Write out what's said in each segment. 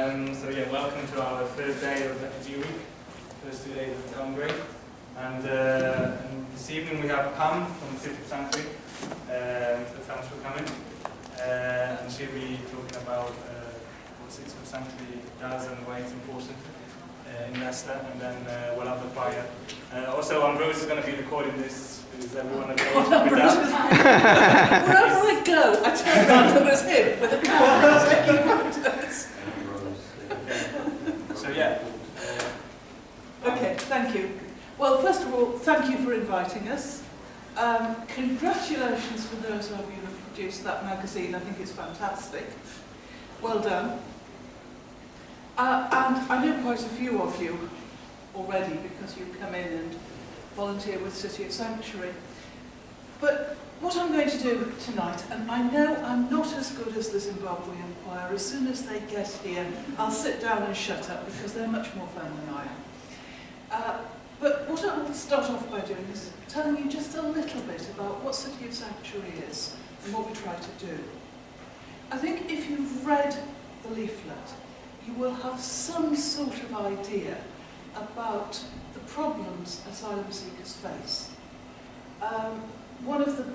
So yeah, welcome to our third day of Refugee Week, first 2 days of the Congress. And this evening we have Pam from the City of Sanctuary, so thanks for coming. And she'll be talking about what City of Sanctuary does and why it's important in Leicester, and then we'll have the fire. Also, Ambrose is going to be recording this. Is everyone okay with that? Wherever I go, I turn around and there's him with a camera taking photos. So yeah. Okay, thank you. Well, first of all, thank you for inviting us. Congratulations for those of you who have produced that magazine. I think it's fantastic. Well done. And I know quite a few of you already because you come in and volunteer with City of Sanctuary. But what I'm going to do tonight, and I know I'm not as good as the Zimbabwean choir, as soon as they get here, I'll sit down and shut up because they're much more fun than I am. But what I will start off by doing is telling you just a little bit about what City of Sanctuary is and what we try to do. I think if you've read the leaflet, you will have some sort of idea about the problems asylum seekers face. One of the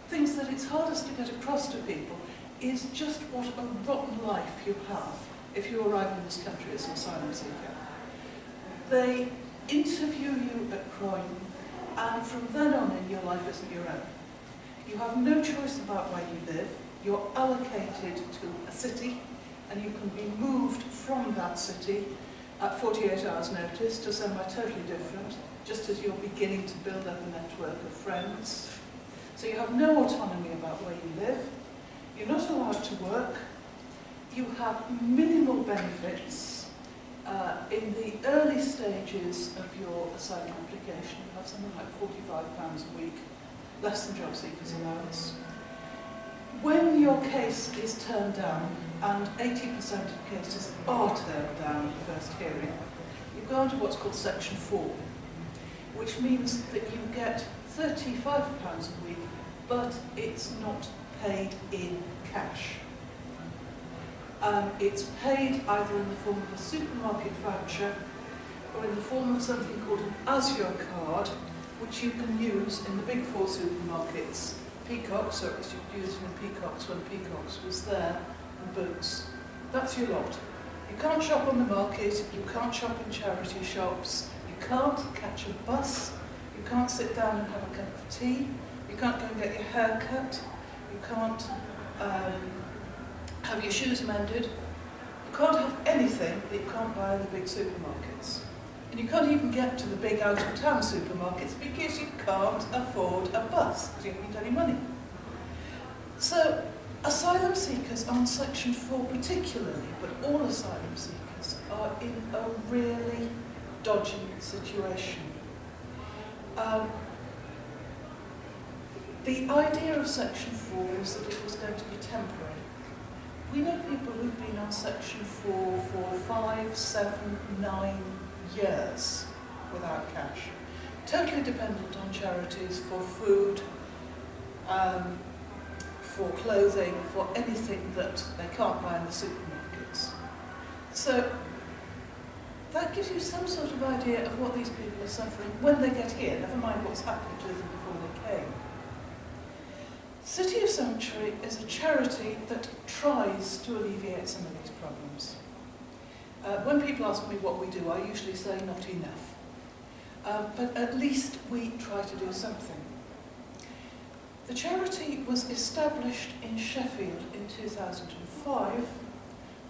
things that it's hardest to get across to people is just what a rotten life you have if you arrive in this country as an asylum seeker. They interview you at Croydon, and from then on in, your life isn't your own. You have no choice about where you live. You're allocated to a city, and you can be moved from that city at 48 hours notice to somewhere totally different, just as you're beginning to build up a network of friends. So you have no autonomy about where you live. You're not allowed to work. You have minimal benefits. In the early stages of your asylum application, you have something like £45 a week, less than job seekers allowance. When your case is turned down, and 80% of cases are turned down at the first hearing, you go on to what's called Section 4, which means that you get £35 a week, but it's not paid in cash. It's paid either in the form of a supermarket voucher or in the form of something called an Azure card, which you can use in the big 4 supermarkets. Peacocks, or at least you could use it in Peacocks when Peacocks was there, and Boots. That's your lot. You can't shop on the market, you can't shop in charity shops, you can't catch a bus, you can't sit down and have a cup of tea, you can't go and get your hair cut, you can't have your shoes mended, you can't have anything that you can't buy in the big supermarkets. And you can't even get to the big out-of-town supermarkets because you can't afford a bus, because you haven't got any money. So, asylum seekers on Section 4 particularly, but all asylum seekers, are in a really dodgy situation. The idea of Section 4 was that it was going to be temporary. We know people who've been on Section 4 for 5, 7, 9 years without cash, totally dependent on charities for food, for clothing, for anything that they can't buy in the supermarkets. So that gives you some sort of idea of what these people are suffering when they get here, never mind what's happened to them before they came. City of Sanctuary is a charity that tries to alleviate some of these problems. When people ask me what we do, I usually say not enough. But at least we try to do something. The charity was established in Sheffield in 2005.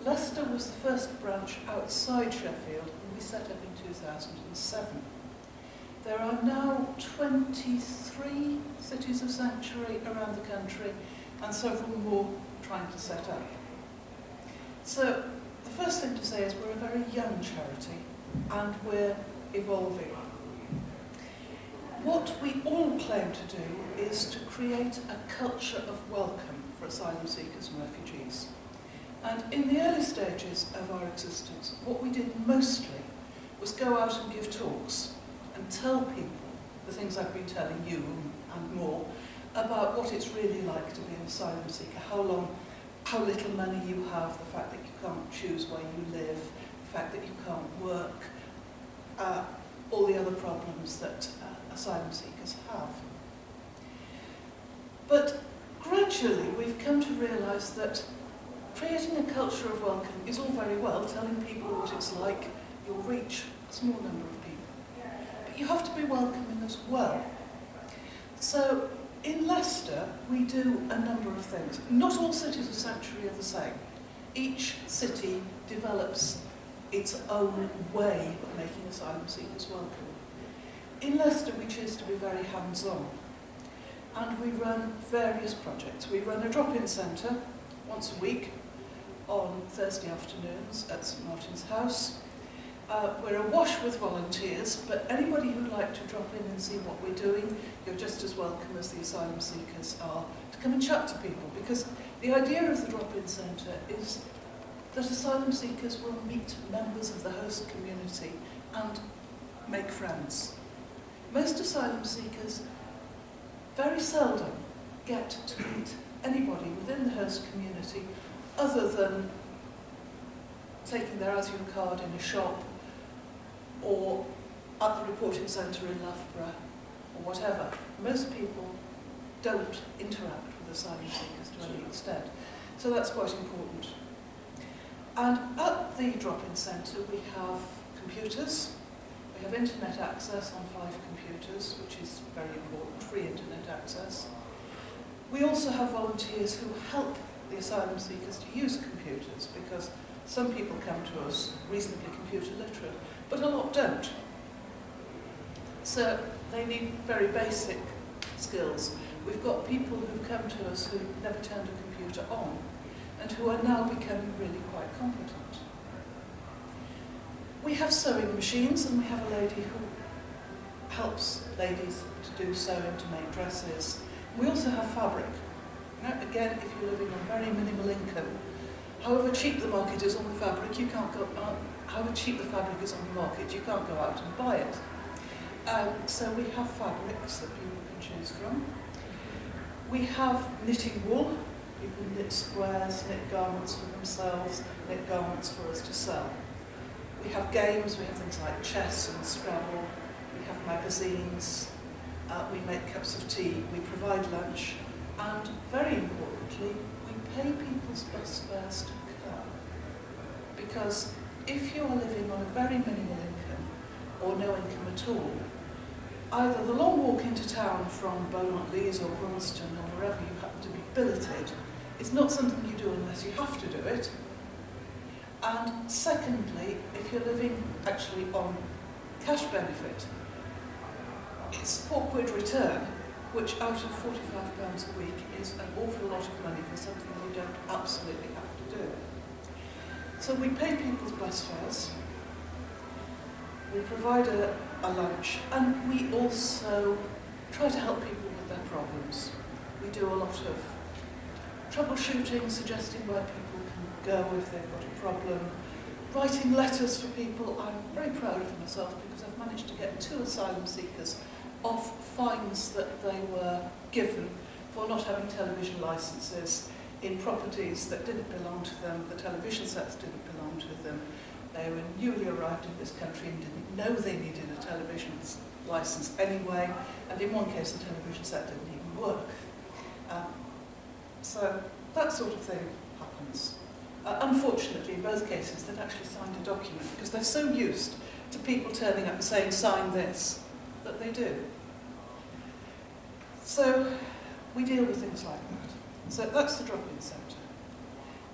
Leicester was the first branch outside Sheffield, and we set up in 2007. There are now 23 cities of sanctuary around the country, and several more trying to set up. So, the first thing to say is we're a very young charity, and we're evolving. What we all claim to do is to create a culture of welcome for asylum seekers and refugees. And in the early stages of our existence, what we did mostly was go out and give talks and tell people the things I've been telling you and more about what it's really like to be an asylum seeker, how little money you have, the fact that you can't choose where you live, the fact that you can't work, all the other problems that asylum seekers have. But gradually we've come to realise that creating a culture of welcome is all very well, telling people what it's like. You'll reach a small number of people. But you have to be welcoming as well. So in Leicester, we do a number of things. Not all cities of sanctuary are the same. Each city develops its own way of making asylum seekers welcome. In Leicester, we choose to be very hands-on. And we run various projects. We run a drop-in centre once a week on Thursday afternoons at St Martin's House. We're awash with volunteers, but anybody who'd like to drop in and see what we're doing, you're just as welcome as the asylum seekers are to come and chat to people, because the idea of the drop-in centre is that asylum seekers will meet members of the host community and make friends. Most asylum seekers very seldom get to meet anybody within the host community other than taking their ASIO card in a shop or at the reporting centre in Loughborough or whatever. Most people don't interact with asylum seekers to any extent, so that's quite important. And at the drop-in centre we have computers. We have internet access on 5 computers, which is very important, free internet access. We also have volunteers who help the asylum seekers to use computers, because some people come to us reasonably computer literate, but a lot don't. So they need very basic skills. We've got people who've come to us who never turned a computer on, and who are now becoming really quite competent. We have sewing machines, and we have a lady who helps ladies to do sewing, to make dresses. We also have fabric. Now, again, if you're living on very minimal income, however cheap the market is on the fabric, you can't go. However cheap the fabric is on the market, you can't go out and buy it. So we have fabrics that people can choose from. We have knitting wool. People knit squares, knit garments for themselves, knit garments for us to sell. We have games, we have things like chess and Scrabble, we have magazines, we make cups of tea, we provide lunch, and very importantly, we pay people's bus fares to come. Because if you are living on a very minimal income, or no income at all, either the long walk into town from Beaumont-Lees or Brunston or wherever you happen to be billeted is not something you do unless you have to do it. And secondly, if you're living actually on cash benefit, it's £4 return, which out of £45 a week is an awful lot of money for something you don't absolutely have to do. So we pay people's bus fares, we provide a lunch, and we also try to help people with their problems. We do a lot of troubleshooting, suggesting where people can go if they've got a problem, writing letters for people. I'm very proud of myself because I've managed to get 2 asylum seekers off fines that they were given for not having television licenses in properties that didn't belong to them. The television sets didn't belong to them. They were newly arrived in this country and didn't know they needed a television license anyway, and in one case the television set didn't even work. So that sort of thing happens. Unfortunately, in both cases, they'd actually signed a document because they're so used to people turning up and saying, sign this, that they do. So we deal with things like that. So that's the drop-in centre.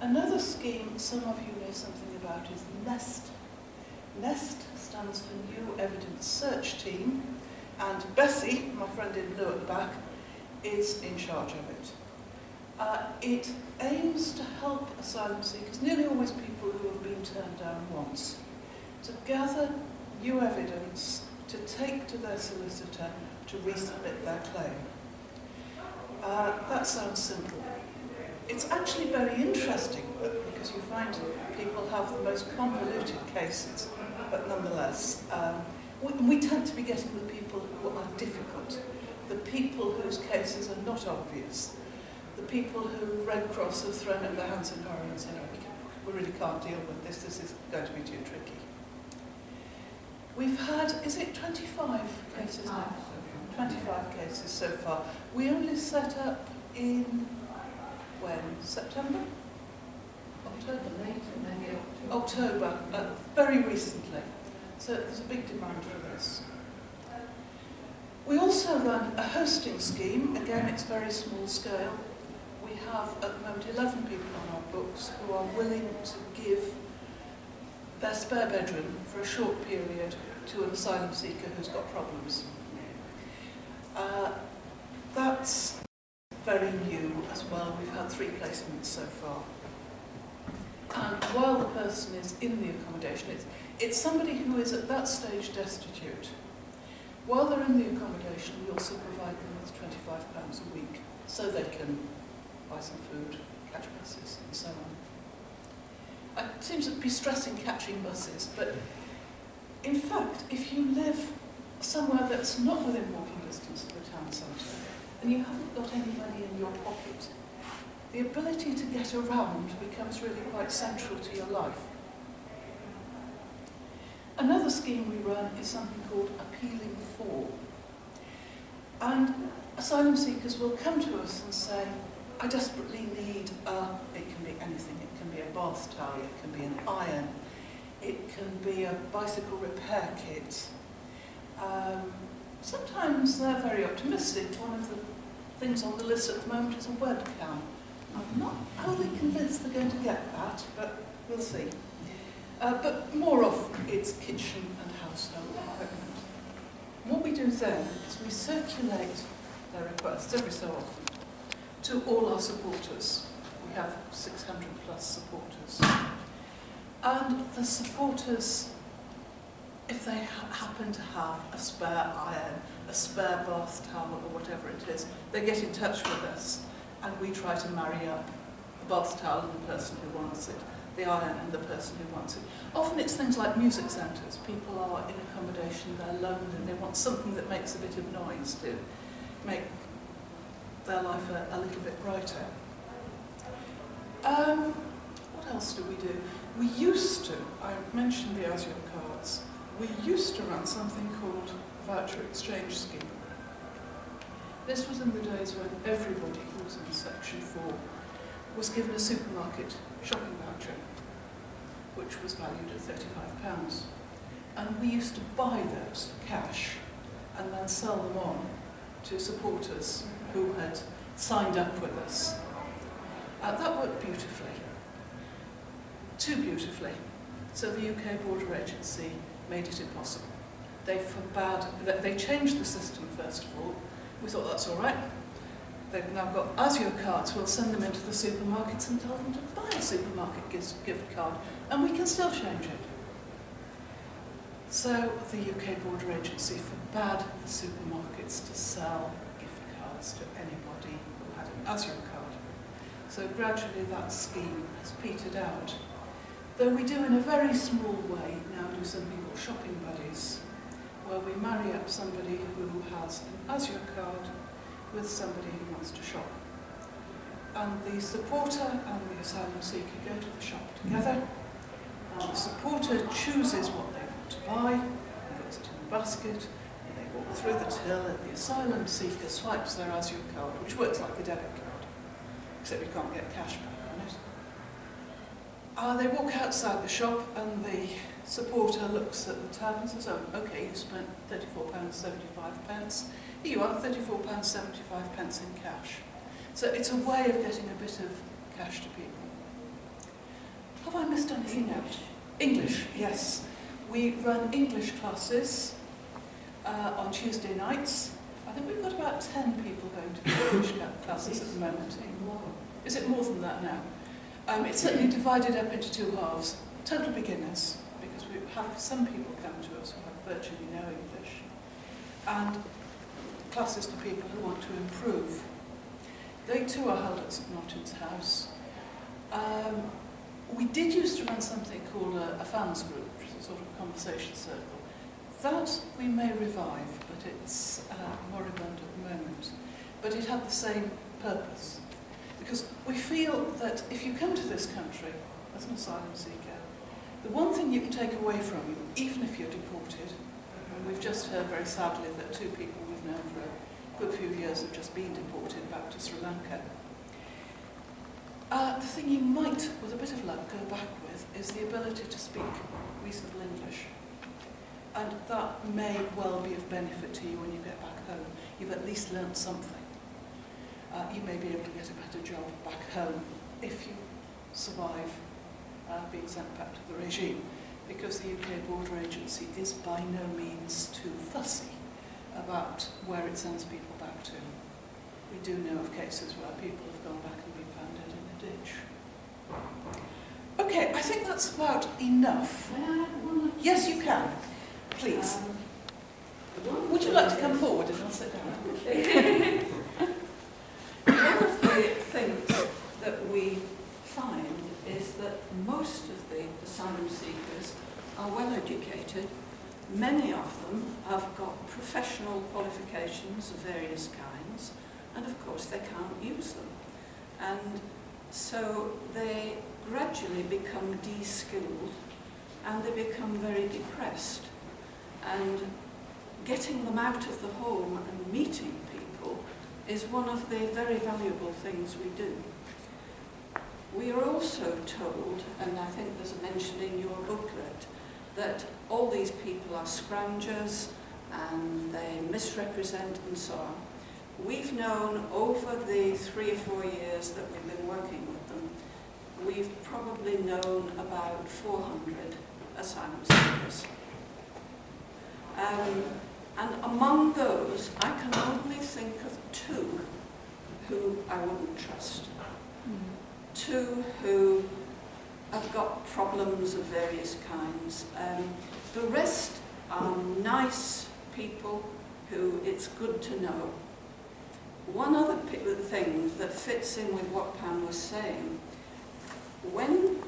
Another scheme some of you know something about is NEST. NEST stands for New Evidence Search Team, and Bessie, my friend in blue at the back, is in charge of it. It aims to help asylum seekers, nearly always people who have been turned down once, to gather new evidence to take to their solicitor to resubmit their claim. That sounds simple. It's actually very interesting work because you find people have the most convoluted cases, but nonetheless, we tend to be getting the people who are difficult, the people whose cases are not obvious. the people who Red Cross have thrown up their hands in horror and said, oh, we really can't deal with this is going to be too tricky. We've had, is it 25 cases now? 25 cases so far. We only set up in, when? September? October? Maybe October, very recently. So there's a big demand for this. We also run a hosting scheme. Again, it's very small scale. We have at the moment 11 people on our books who are willing to give their spare bedroom for a short period to an asylum seeker who's got problems. That's very new as well. We've had 3 placements so far. And while the person is in the accommodation, it's somebody who is at that stage destitute. While they're in the accommodation, we also provide them with £25 a week so they can buy some food, catch buses and so on. I seem to be stressing catching buses, but in fact, if you live somewhere that's not within walking distance of the town centre and you haven't got any money in your pocket, the ability to get around becomes really quite central to your life. Another scheme we run is something called Appealing For. And asylum seekers will come to us and say, I desperately need it can be anything, it can be a bath towel, it can be an iron, it can be a bicycle repair kit. Sometimes they're very optimistic. One of the things on the list at the moment is a webcam. I'm not wholly convinced they're going to get that, but we'll see. But more often it's kitchen and household equipment. What we do then is we circulate their requests every so often to all our supporters. We have 600 plus supporters. And the supporters, if they happen to have a spare iron, a spare bath towel or whatever it is, they get in touch with us and we try to marry up the bath towel and the person who wants it, the iron and the person who wants it. Often it's things like music centres. People are in accommodation, they're lonely, and they want something that makes a bit of noise to make their life a little bit brighter. What else do we do? We used to, I mentioned the ASIO cards, we used to run something called voucher exchange scheme. This was in the days when everybody who was in Section 4 was given a supermarket shopping voucher, which was valued at £35. And we used to buy those for cash and then sell them on to supporters who had signed up with us. That worked beautifully. Too beautifully. So the UK Border Agency made it impossible. They changed the system first of all. We thought that's all right. They've now got ASIO cards. We'll send them into the supermarkets and tell them to buy a supermarket gift card, and we can still change it. So the UK Border Agency forbade the supermarkets to sell gift cards to anybody who had an ASIO card. So gradually that scheme has petered out. Though we do in a very small way now do something called shopping buddies, where we marry up somebody who has an ASIO card with somebody who wants to shop. And the supporter and the asylum seeker go to the shop together, and the supporter chooses what they want to buy, and puts it in the basket, and they walk through the till, and the asylum seeker swipes their ASIO card, which works like a debit card, except you can't get cash back on it. They walk outside the shop, and the supporter looks at the tab and says, oh, okay, you spent £34.75. Here you are, £34.75 in cash. So it's a way of getting a bit of cash to people. Have I missed anything out? English, yes. We run English classes on Tuesday nights. I think we've got about 10 people going to the English classes at the moment. Is it more than that now? It's certainly divided up into 2 halves. Total beginners, because we have some people come to us who have virtually no English, and classes for people who want to improve. They too are held at St Martin's House. We did used to run something called a fans group, which is a sort of conversation circle. That we may revive, but it's moribund at the moment. But it had the same purpose. Because we feel that if you come to this country as an asylum seeker, the one thing you can take away from you, even if you're deported, and we've just heard very sadly that 2 people we've known for a good few years have just been deported back to Sri Lanka. The thing you might, with a bit of luck, go back with is the ability to speak reasonable English. And that may well be of benefit to you when you get back home. You've at least learnt something. You may be able to get a better job back home if you survive being sent back to the regime, because the UK Border Agency is by no means too fussy about where it sends people back to. We do know of cases where people have gone back and been found dead in a ditch. Okay, I think that's about enough. May I have one? Yes, you can. Please. Would you like to come forward and I'll sit down? Okay. One of the things that we find is that most of the asylum seekers are well educated. Many of them have got professional qualifications of various kinds, and of course they can't use them. And so they gradually become de-skilled and they become very depressed. And getting them out of the home and meeting people is one of the very valuable things we do. We are also told, and I think there's a mention in your booklet, that all these people are scroungers and they misrepresent and so on. We've known over the 3 or 4 years that we've been working with them, we've probably known about 400 asylum seekers. And among those, I can only think of 2 who I wouldn't trust. 2 who have got problems of various kinds. The rest are nice people who it's good to know. One other thing that fits in with what Pam was saying, when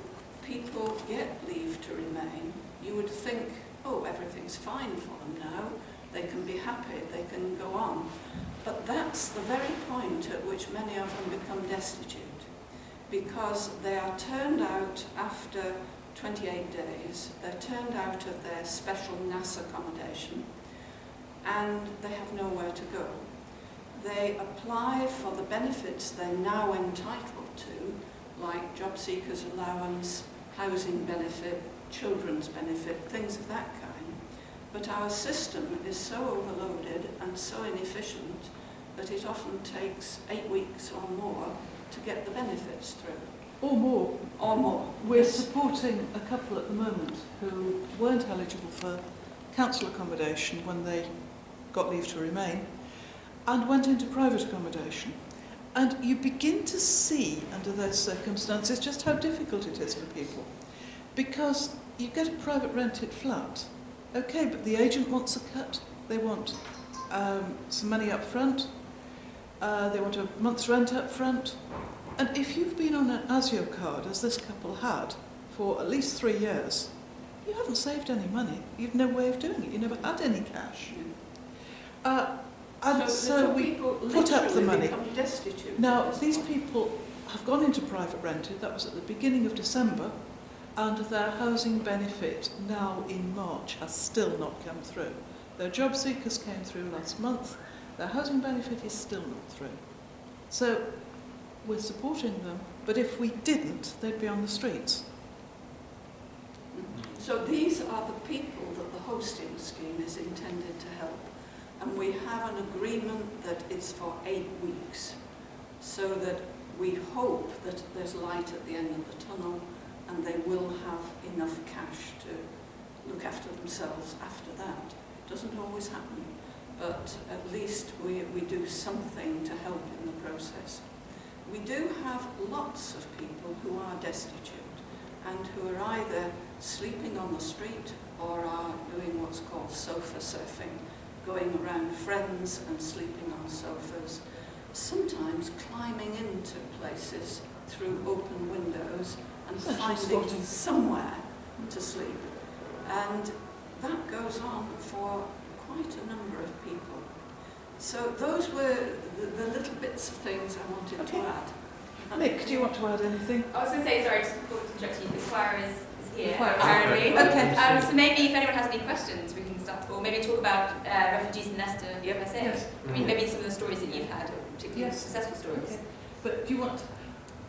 people get leave to remain, you would think, oh, everything's fine for them now, they can be happy, they can go on. But that's the very point at which many of them become destitute, because they are turned out after 28 days, they're turned out of their special NAS accommodation, and they have nowhere to go. They apply for the benefits they're now entitled to, like job seekers allowance, housing benefit, children's benefit, things of that kind. But our system is so overloaded and so inefficient that it often takes 8 weeks or more to get the benefits through. Or more. Or more. We're supporting a couple at the moment who weren't eligible for council accommodation when they got leave to remain and went into private accommodation. And you begin to see, under those circumstances, just how difficult it is for people. Because you get a private rented flat, okay, but the agent wants a cut. They want some money up front. They want a month's rent up front. And if you've been on an ASIO card, as this couple had, for at least 3 years, you haven't saved any money. You've no way of doing it. You never had any cash. And so we put up the money. Now, these people have gone into private rented. That was at the beginning of December. And their housing benefit now in March has still not come through. Their job seekers came through last month. Their housing benefit is still not through. So we're supporting them, but if we didn't, they'd be on the streets. So these are the people that the hosting scheme is intended to help. And we have an agreement that it's for 8 weeks, so that we hope that there's light at the end of the tunnel and they will have enough cash to look after themselves after that. Doesn't always happen, but at least we do something to help in the process. We do have lots of people who are destitute and who are either sleeping on the street or are doing what's called sofa surfing, going around friends and sleeping on sofas, sometimes climbing into places through open windows and finding somewhere to sleep. And that goes on for quite a number of people. So those were the little bits of things I wanted to add. Mick, do you want to add anything? I was going to say, sorry, just to interrupt you, the choir is here, Choir. apparently. Okay. So maybe if anyone has any questions, we can start, or maybe talk about refugees in Leicester, USA. Yes. I mean, maybe some of the stories that you've had, or particularly Yes. successful stories. Okay. But do you want...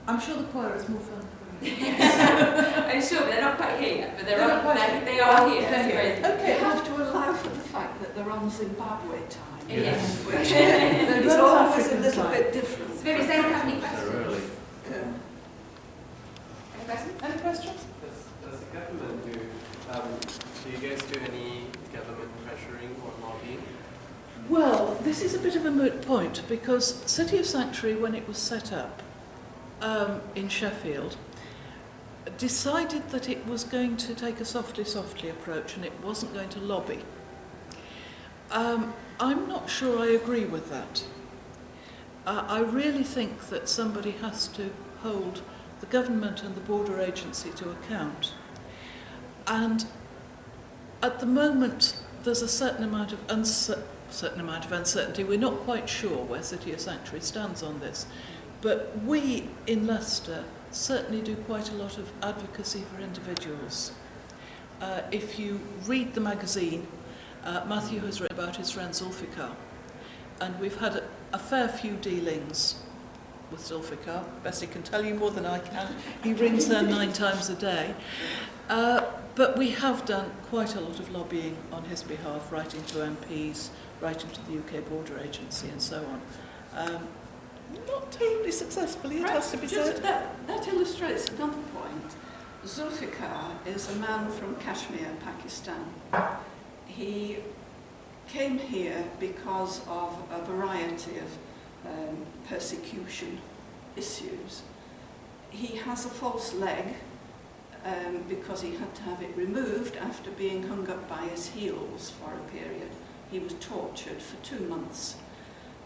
I'm sure the choir is more fun for you. I'm sure, but they're not quite here yet, but they are here. They're here. You Okay. have to allow for the fact that they're on Zimbabwe time. Yes. Which They're is both always a African little time. bit different. So maybe does anyone have any questions? Yeah. Any questions? Any questions? Does the government do you guys do any government pressuring or lobbying? Well, this is a bit of a moot point because City of Sanctuary, when it was set up in Sheffield, decided that it was going to take a softly approach and it wasn't going to lobby. I'm not sure I agree with that. I really think that somebody has to hold the government and the border agency to account. And at the moment, there's a certain amount of uncertainty. We're not quite sure where City of Sanctuary stands on this. But we in Leicester certainly do quite a lot of advocacy for individuals. If you read the magazine, Matthew has written about his friend Zulfikar, and we've had a fair few dealings with Zulfikar. Bessie can tell you more than I can. He rings her 9 times a day. But we have done quite a lot of lobbying on his behalf, writing to MPs, writing to the UK Border Agency and so on. Not terribly successfully, it has to be Just said. that illustrates another point. Zulfikar is a man from Kashmir, Pakistan. He came here because of a variety of persecution issues. He has a false leg because he had to have it removed after being hung up by his heels for a period. He was tortured for 2 months.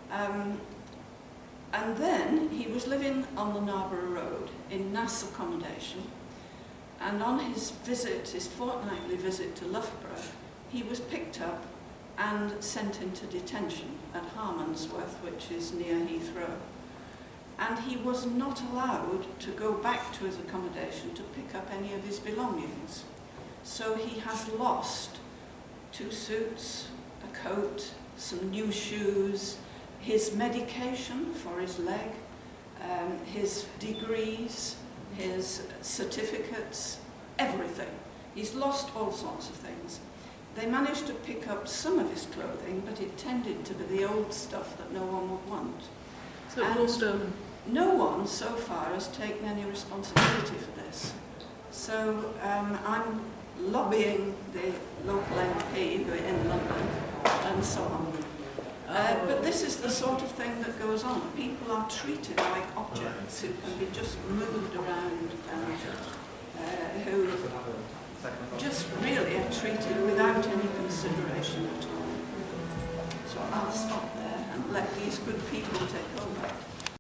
And then he was living on the Narborough Road in Nass accommodation, and on his visit, his fortnightly visit to Loughborough, he was picked up and sent into detention at Harmansworth, which is near Heathrow. And he was not allowed to go back to his accommodation to pick up any of his belongings. So he has lost 2 suits, a coat, some new shoes, his medication for his leg, his degrees, his certificates, everything. He's lost all sorts of things. They managed to pick up some of his clothing, but it tended to be the old stuff that no one would want. So it's all stolen. No one so far has taken any responsibility for this. So I'm lobbying the local MP who are in London and so on. But this is the sort of thing that goes on. People are treated like objects who can be just moved around and who just really are treated without any consideration at all. So I'll stop there and let these good people take over.